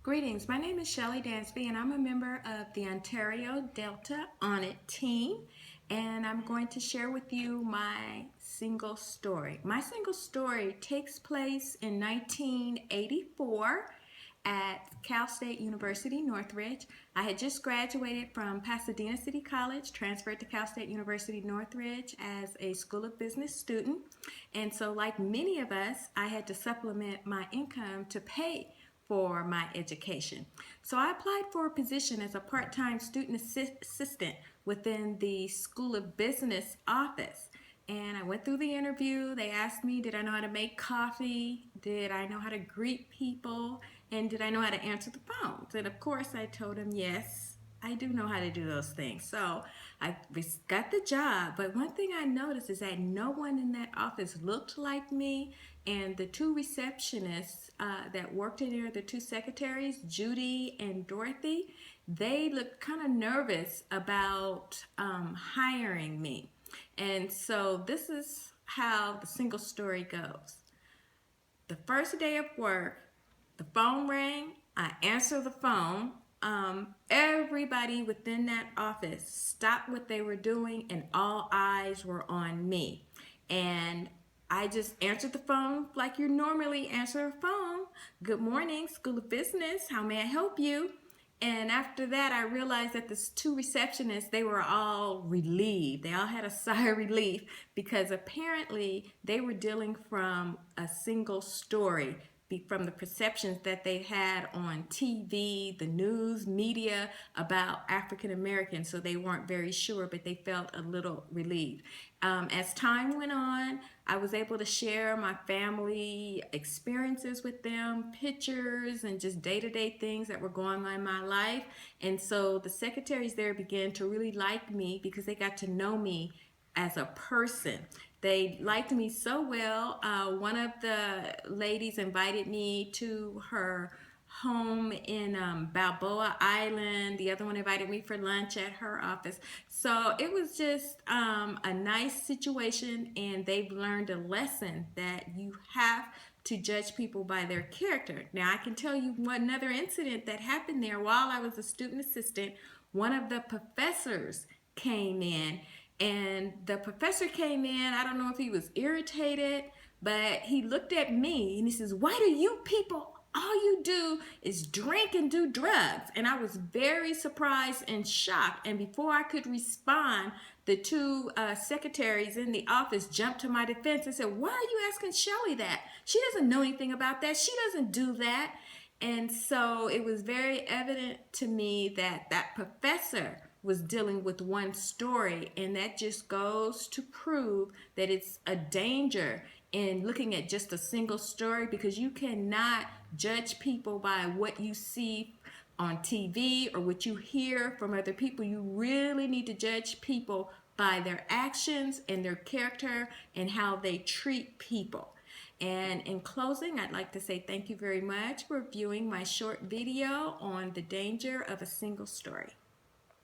Greetings, my name is Shellie Dansby and I'm a member of the Ontario Delta On It team, and I'm going to share with you my single story. My single story takes place in 1984 at Cal State University, Northridge. I had just graduated from Pasadena City College, transferred to Cal State University, Northridge as a School of Business student. And so like many of us, I had to supplement my income to pay for my education. So I applied for a position as a part-time student assistant within the School of Business office. And I went through the interview. They asked me, did I know how to make coffee? Did I know how to greet people? And did I know how to answer the phones? And of course I told them, yes, I do know how to do those things. So I got the job, but one thing I noticed is that no one in that office looked like me, and the two receptionists that worked in there, the two secretaries, Judy and Dorothy, they looked kind of nervous about hiring me. And so this is how the single story goes. The first day of work, the phone rang, I answered the phone. Everybody within that office stopped what they were doing and all eyes were on me. And I just answered the phone like you normally answer a phone. Good morning, School of Business. How may I help you? And after that, I realized that the two receptionists, they were all relieved. They all had a sigh of relief because apparently they were dealing from a single story, from the perceptions that they had on TV, the news, media about African Americans. So they weren't very sure, but they felt a little relieved. As time went on, I was able to share my family experiences with them, pictures, and just day-to-day things that were going on in my life. And so the secretaries there began to really like me because they got to know me as a person. They liked me so well. One of the ladies invited me to her home in Balboa Island. The other one invited me for lunch at her office. So it was just a nice situation, and they've learned a lesson that you have to judge people by their character. Now, I can tell you another incident that happened there while I was a student assistant. One of the professors came in, and the professor came in. I don't know if he was irritated, but he looked at me and he says, "Why do you people, all you do is drink and do drugs?" And I was very surprised and shocked. And before I could respond, the two secretaries in the office jumped to my defense and said, "Why are you asking Shellie that? She doesn't know anything about that. She doesn't do that." And so it was very evident to me that that professor was dealing with one story, and that just goes to prove that it's a danger in looking at just a single story, because you cannot judge people by what you see on TV or what you hear from other people. You really need to judge people by their actions and their character and how they treat people. And in closing, I'd like to say thank you very much for viewing my short video on the danger of a single story.